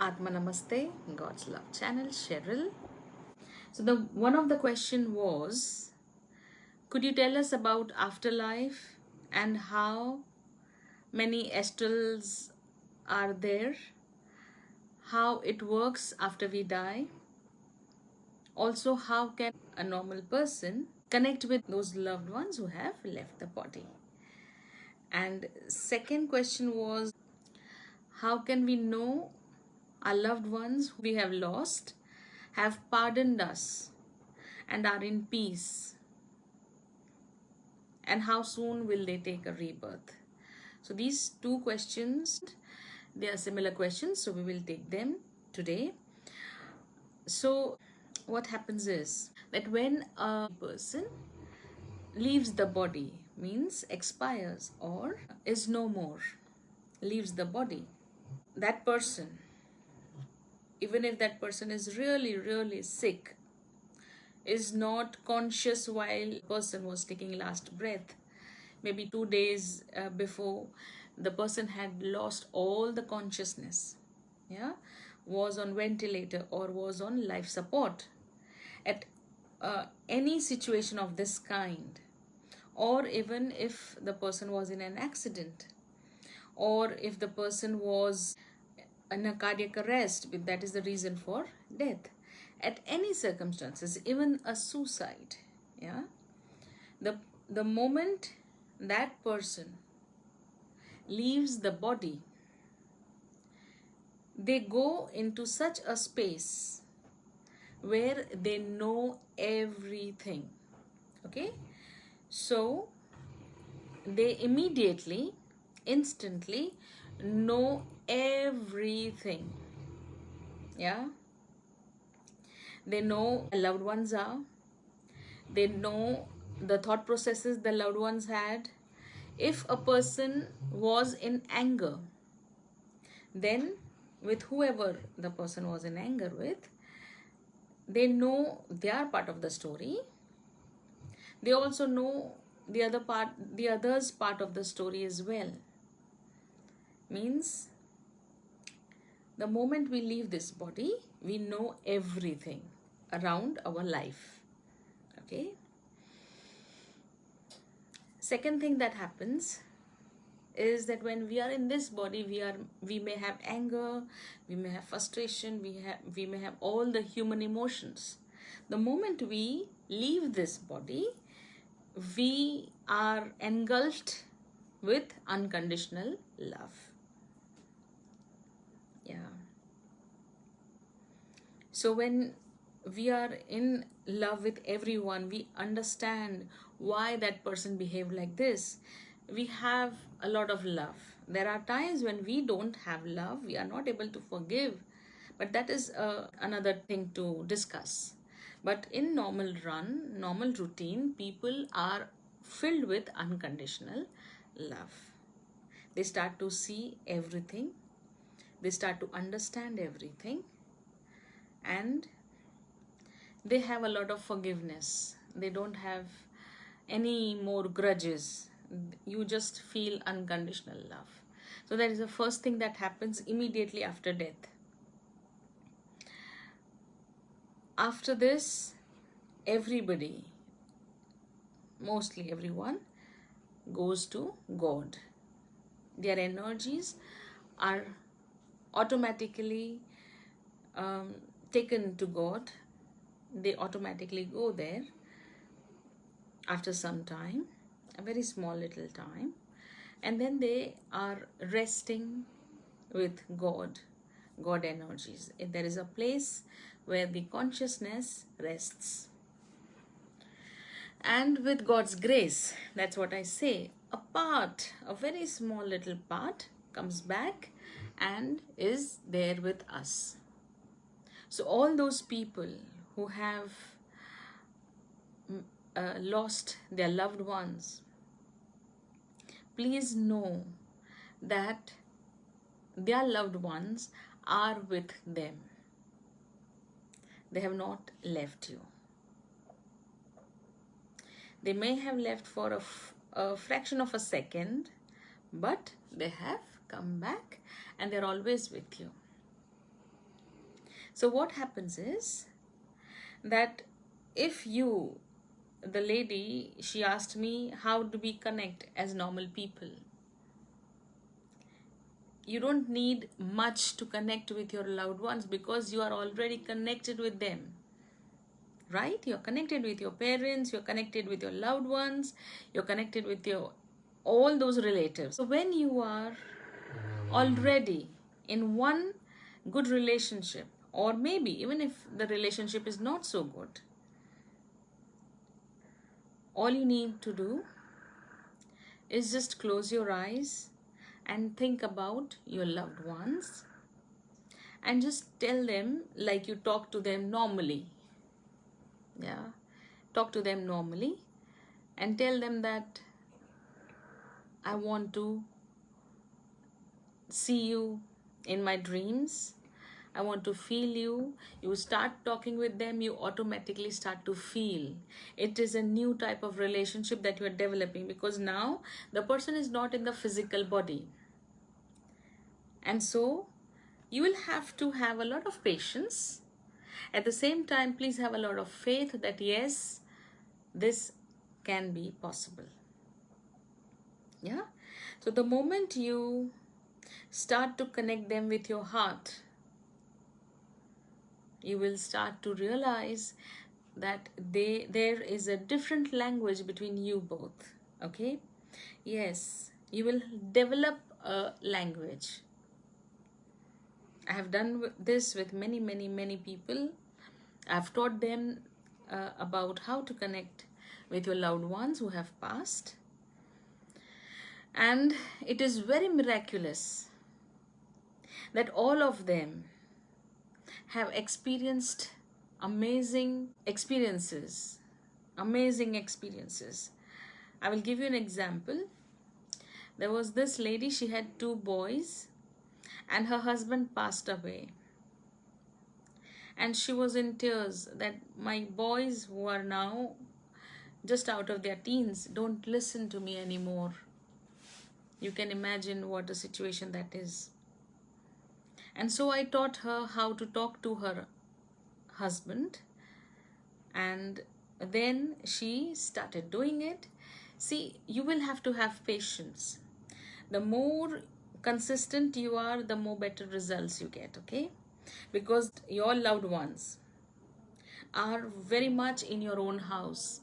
Atma Namaste, God's Love Channel, Cheryl. So the one of the question was, could you tell us about afterlife and how many astrals are there, how it works after we die, also how can a normal person connect with those loved ones who have left the body. And second question was, how can we know our loved ones who we have lost have pardoned us and are in peace, and how soon will they take a rebirth? So these two questions, they are similar questions, so we will take them today. So what happens is that when a person leaves the body, means expires or is no more, leaves the body, that person, even if that person is really sick, is not conscious while person was taking last breath, maybe 2 days before the person had lost all the consciousness, yeah, was on ventilator or was on life support, at any situation of this kind, or even if the person was in an accident, or if the person was in a cardiac arrest, that is the reason for death, at any circumstances, even a suicide, yeah, the the moment that person leaves the body, they go into such a space where they know everything. Okay, so they immediately, instantly know everything. Yeah, they know loved ones are, they know the thought processes the loved ones had. If a person was in anger, then with whoever the person was in anger with, they know their part of the story. They also know the other part, the other's part of the story as well. Means the moment we leave this body, we know everything around our life. Okay. Second thing that happens is that when we are in this body, we may have anger, we may have frustration, we may have all the human emotions. The moment we leave this body, we are engulfed with unconditional love. Yeah. So when we are in love with everyone, we understand why that person behaved like this. We have a lot of love. There are times when we don't have love, we are not able to forgive, but that is another thing to discuss. But in normal run, normal routine, people are filled with unconditional love. They start to see everything, they start to understand everything, and they have a lot of forgiveness. They don't have any more grudges. You just feel unconditional love. So that is the first thing that happens immediately after death. After this, everybody, mostly everyone, goes to God. Their energies are automatically taken to God. They automatically go there after some time, a very small little time, and then they are resting with God energies. There is a place where the consciousness rests. And with God's grace, that's what I say, a very small little part comes back and is there with us. So all those people who have lost their loved ones, please know that their loved ones are with them. They have not left you. They may have left for a fraction of a second, but they have come back and they're always with you. So what happens is that if you, the lady, she asked me, how do we connect as normal people? You don't need much to connect with your loved ones because you are already connected with them, right? You're connected with your parents, you're connected with your loved ones, you're connected with your all those relatives. So when you are already in one good relationship, or maybe even if the relationship is not so good, all you need to do is just close your eyes and think about your loved ones and just tell them like you talk to them normally. Yeah, talk to them normally and tell them that I want to see you in my dreams. I want to feel you. You start talking with them, you automatically start to feel. It is a new type of relationship that you are developing because now the person is not in the physical body. And so you will have to have a lot of patience. At the same time, please have a lot of faith that yes, this can be possible. Yeah. So the moment you start to connect them with your heart, you will start to realize that there is a different language between you both. Okay. Yes, you will develop a language. I have done this with many people. I've taught them about how to connect with your loved ones who have passed, and it is very miraculous that all of them have experienced amazing experiences. Amazing experiences. I will give you an example. There was this lady, she had two boys, and her husband passed away. And she was in tears that my boys, who are now just out of their teens, don't listen to me anymore. You can imagine what a situation that is. And so I taught her how to talk to her husband, and then she started doing it. See, you will have to have patience. The more consistent you are, the more better results you get, okay? Because your loved ones are very much in your own house.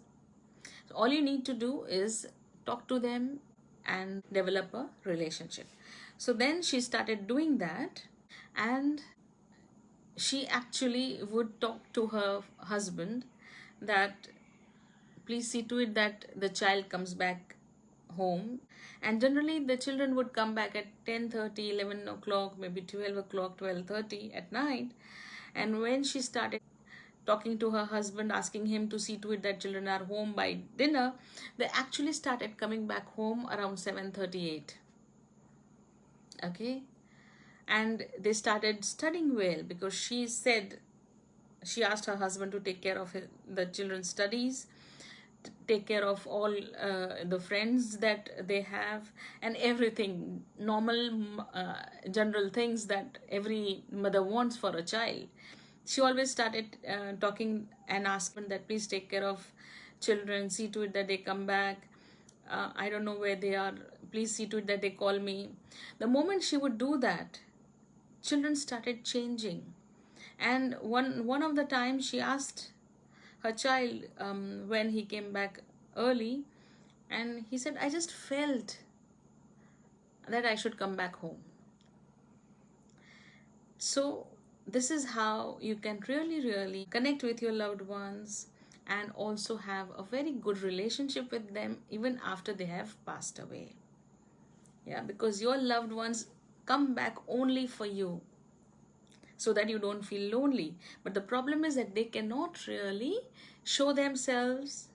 So all you need to do is talk to them and develop a relationship. So then she started doing that, and she actually would talk to her husband that please see to it that the child comes back home. And generally the children would come back at 10:30, 11 o'clock, maybe 12 o'clock, 12:30 at night. And when she started talking to her husband, asking him to see to it that children are home by dinner, they actually started coming back home around 7:38. Okay. And they started studying well because she said, she asked her husband to take care of the children's studies, take care of all the friends that they have, and everything normal general things that every mother wants for a child. She always started talking and asking that please take care of children, see to it that they come back, I don't know where they are, please see to it that they call me. The moment she would do that, children started changing. And one of the times she asked her child when he came back early, and he said, I just felt that I should come back home. So this is how you can really connect with your loved ones and also have a very good relationship with them even after they have passed away. Yeah, because your loved ones come back only for you so that you don't feel lonely. But the problem is that they cannot really show themselves,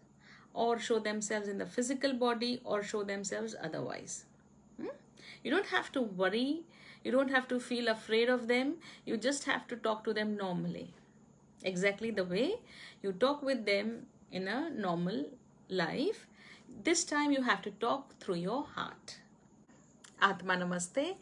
or show themselves in the physical body, or show themselves otherwise. You don't have to worry. You don't have to feel afraid of them. You just have to talk to them normally. Exactly the way you talk with them in a normal life. This time you have to talk through your heart. Atma Namaste.